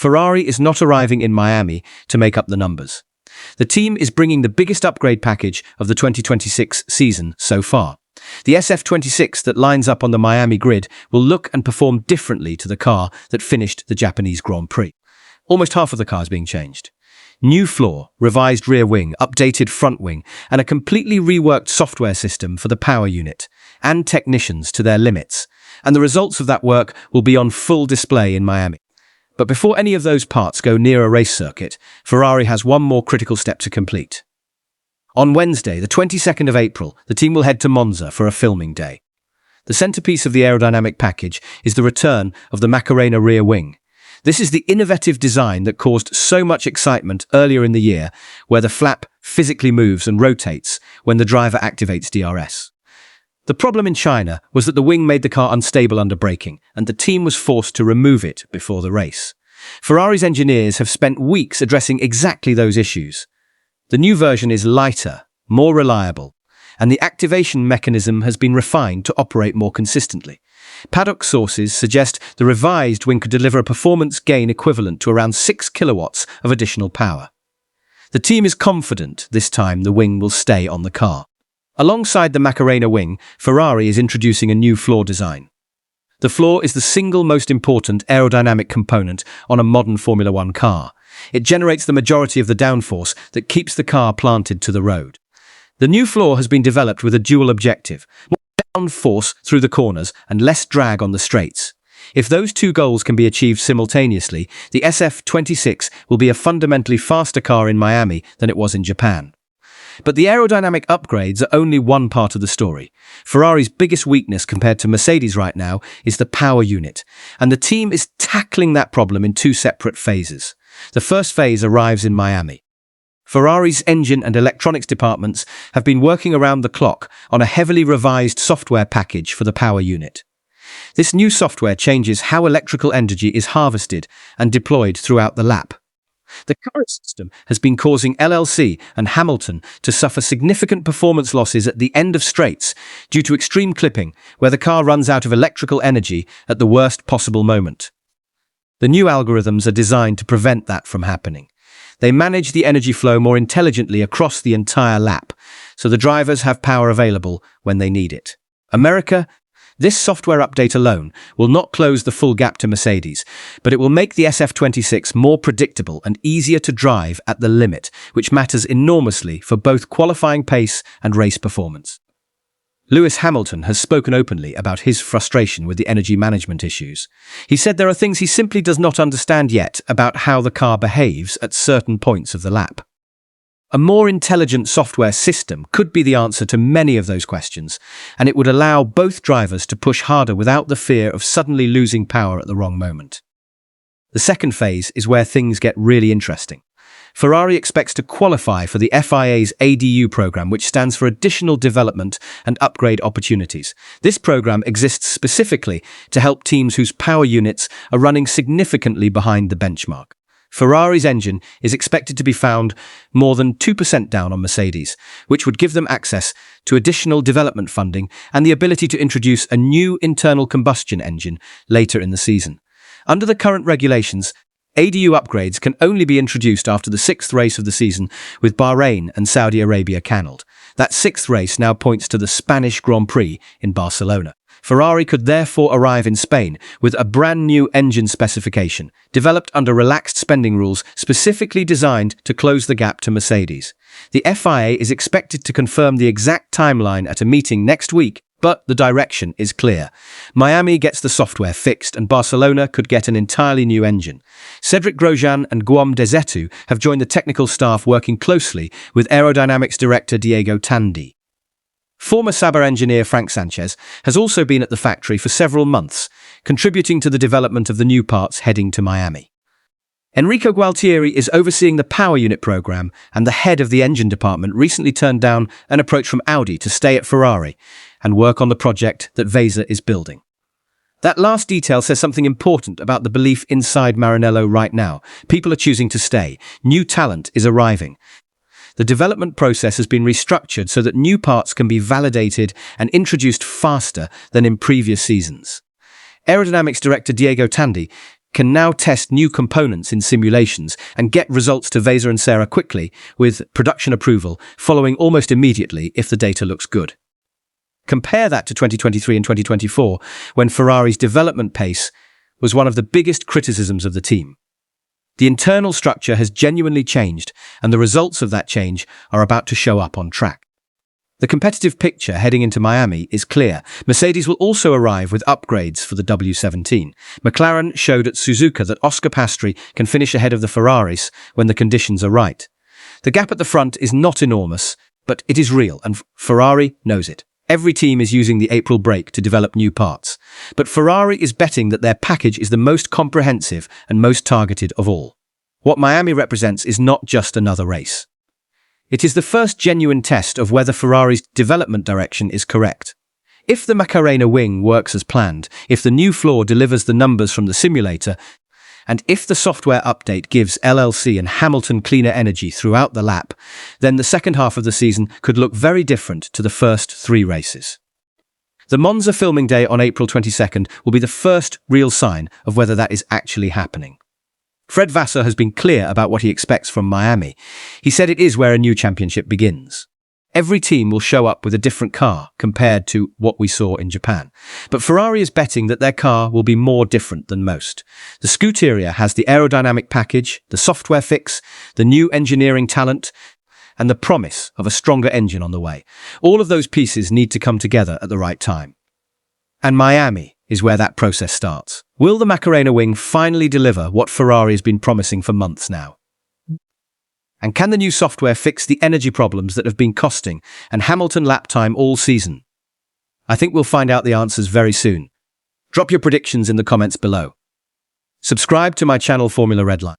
Ferrari is not arriving in Miami to make up the numbers. The team is bringing the biggest upgrade package of the 2026 season so far. The SF26 that lines up on the Miami grid will look and perform differently to the car that finished the Japanese Grand Prix. Almost half of the car is being changed. New floor, revised rear wing, updated front wing, and a completely reworked software system for the power unit and technicians to their limits. And the results of that work will be on full display in Miami. But before any of those parts go near a race circuit, Ferrari has one more critical step to complete. On Wednesday, the 22nd of April, the team will head to Monza for a filming day. The centerpiece of the aerodynamic package is the return of the Macarena rear wing. This is the innovative design that caused so much excitement earlier in the year, where the flap physically moves and rotates when the driver activates DRS. The problem in China was that the wing made the car unstable under braking, and the team was forced to remove it before the race. Ferrari's engineers have spent weeks addressing exactly those issues. The new version is lighter, more reliable, and the activation mechanism has been refined to operate more consistently. Paddock sources suggest the revised wing could deliver a performance gain equivalent to around 6 kilowatts of additional power. The team is confident this time the wing will stay on the car. Alongside the Macarena wing, Ferrari is introducing a new floor design. The floor is the single most important aerodynamic component on a modern Formula One car. It generates the majority of the downforce that keeps the car planted to the road. The new floor has been developed with a dual objective: more downforce through the corners and less drag on the straights. If those two goals can be achieved simultaneously, the SF26 will be a fundamentally faster car in Miami than it was in Japan. But the aerodynamic upgrades are only one part of the story. Ferrari's biggest weakness compared to Mercedes right now is the power unit, and the team is tackling that problem in two separate phases. The first phase arrives in Miami. Ferrari's engine and electronics departments have been working around the clock on a heavily revised software package for the power unit. This new software changes how electrical energy is harvested and deployed throughout the lap. The current system has been causing LLC and Hamilton to suffer significant performance losses at the end of straights due to extreme clipping, where the car runs out of electrical energy at the worst possible moment. The new algorithms are designed to prevent that from happening. They manage the energy flow more intelligently across the entire lap, so the drivers have power available when they need it. America, this software update alone will not close the full gap to Mercedes, but it will make the SF26 more predictable and easier to drive at the limit, which matters enormously for both qualifying pace and race performance. Lewis Hamilton has spoken openly about his frustration with the energy management issues. He said there are things he simply does not understand yet about how the car behaves at certain points of the lap. A more intelligent software system could be the answer to many of those questions, and it would allow both drivers to push harder without the fear of suddenly losing power at the wrong moment. The second phase is where things get really interesting. Ferrari expects to qualify for the FIA's ADU program, which stands for Additional Development and Upgrade Opportunities. This program exists specifically to help teams whose power units are running significantly behind the benchmark. Ferrari's engine is expected to be found more than 2% down on Mercedes, which would give them access to additional development funding and the ability to introduce a new internal combustion engine later in the season. Under the current regulations, ADU upgrades can only be introduced after the sixth race of the season, with Bahrain and Saudi Arabia cancelled. That sixth race now points to the Spanish Grand Prix in Barcelona. Ferrari could therefore arrive in Spain with a brand new engine specification, developed under relaxed spending rules specifically designed to close the gap to Mercedes. The FIA is expected to confirm the exact timeline at a meeting next week, but the direction is clear. Miami gets the software fixed and Barcelona could get an entirely new engine. Cedric Grosjean and Guillaume Dezetu have joined the technical staff working closely with aerodynamics director Diego Tandy. Former Sauber engineer Frank Sanchez has also been at the factory for several months, contributing to the development of the new parts heading to Miami. Enrico Gualtieri is overseeing the power unit program, and the head of the engine department recently turned down an approach from Audi to stay at Ferrari and work on the project that Weser is building. That last detail says something important about the belief inside Maranello right now. People are choosing to stay. New talent is arriving. The development process has been restructured so that new parts can be validated and introduced faster than in previous seasons. Aerodynamics director Diego Tandy can now test new components in simulations and get results to Vaser and Sarah quickly, with production approval following almost immediately if the data looks good. Compare that to 2023 and 2024, when Ferrari's development pace was one of the biggest criticisms of the team. The internal structure has genuinely changed, and the results of that change are about to show up on track. The competitive picture heading into Miami is clear. Mercedes will also arrive with upgrades for the W17. McLaren showed at Suzuka that Oscar Piastri can finish ahead of the Ferraris when the conditions are right. The gap at the front is not enormous, but it is real, and Ferrari knows it. Every team is using the April break to develop new parts, but Ferrari is betting that their package is the most comprehensive and most targeted of all. What Miami represents is not just another race. It is the first genuine test of whether Ferrari's development direction is correct. If the Macarena wing works as planned, if the new floor delivers the numbers from the simulator, and if the software update gives LLC and Hamilton cleaner energy throughout the lap, then the second half of the season could look very different to the first 3 races. The Monza filming day on April 22nd will be the first real sign of whether that is actually happening. Fred Vasseur has been clear about what he expects from Miami. He said it is where a new championship begins. Every team will show up with a different car compared to what we saw in Japan. But Ferrari is betting that their car will be more different than most. The Scuderia has the aerodynamic package, the software fix, the new engineering talent, and the promise of a stronger engine on the way. All of those pieces need to come together at the right time. And Miami is where that process starts. Will the Macarena wing finally deliver what Ferrari has been promising for months now? And can the new software fix the energy problems that have been costing and Hamilton lap time all season? I think we'll find out the answers very soon. Drop your predictions in the comments below. Subscribe to my channel Formula Redline.